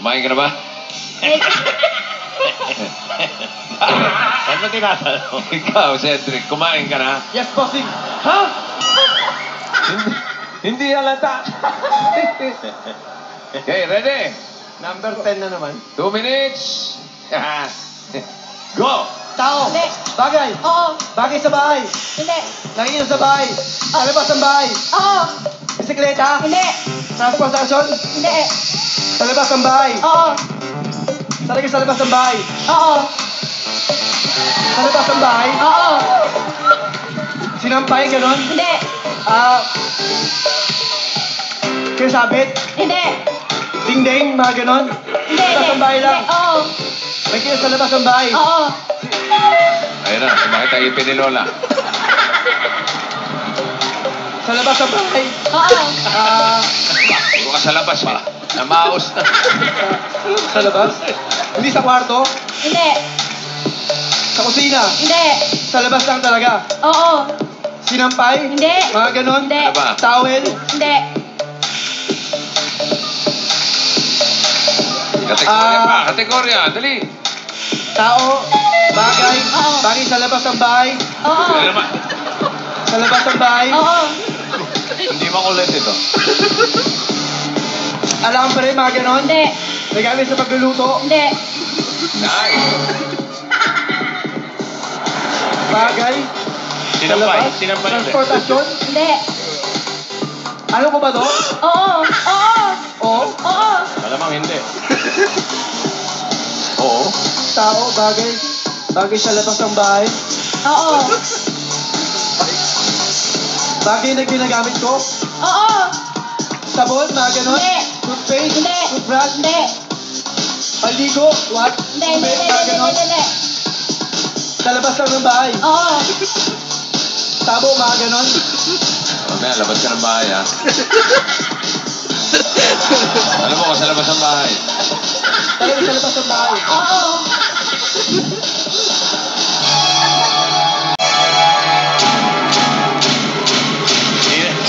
Kumain ka na ba? Ano tinatanong? Ikaw, Cedric, kumain ka na? Yes, bossing. Ha? Hindi halata. Okay, ready? Number 10 na naman. 2 minutes. Go! Tao. Hindi. Bagay. Oo. Bagay sa bahay. Hindi. Nanginom sa bahay. Sa labas ng bahay. Oo. Bisikleta. Hindi. Transportasyon. Hindi. Sa labas ng bahay. Oo. Talaga sa labas ng bahay. Oo. Sa labas ng bahay. Oo. Sinampay, ganon. Hindi. Kinasabit. Hindi. Ding-ding, mga ganon. Hindi. Sa labas ng bahay lang. Hindi. Oo. May kinis sa labas ng bahay. Oo. Ayun na, sumakit ang ipin ni Lola. Sa labas ng bahay. Oo. Puro ka sa labas eh. Namaos na. Sa labas. Hindi sa kwarto. Hindi. Sa kusina. Hindi. Sa labas lang talaga. Oo. Sinampay. Hindi. Mga ganon. Hindi. Ano ba? Towel. Hindi. Kategorya pa, kategorya. Dali. Tao. Bagay. Oo. Bagay sa labas ng bahay. Oo. Ano naman? Sa labas ng bahay. Oo. Hindi makulit ito. Alam pa rin, mga ganon. Hindi. May gamit sa pagluluto. Hindi. Nice. Bagay. Sinampay. Sa labas. Sinampay. Transportasyon. Hindi. Ano ko ba to? Oo. Oo. Oo. Oo. Malamang hindi. Oo. Tao. Bagay. Bagay sa labas ng bahay. Oo. Bagay na ginagamit ko. Oo. Sabon, mga ganon. Hindi. Toothpaste. Hindi. Toothbrush. Hindi. Paldigo. What? Hindi. Hindi. Tubig, Hindi. mga Hindi. ganon. Hindi. Sa labas lang ng bahay. Oo. Tabo, mga ganon. Mamaya, labas ka ng bahay ha. Alam mo, sa labas ng bahay. Talaga sa labas ng bahay. Oo.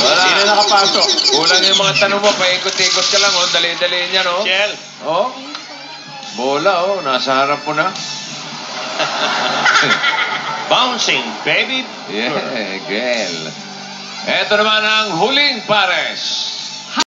Wala. Sino nakapasok? Kulang yung mga tanong mo, paikot-ikot ka lang, oh. Dali-dali niya, no? Shell. Oh. Bola, oh. Nasa harap mo na. Bouncing, baby. Yeah, girl. Ito naman ang huling pares.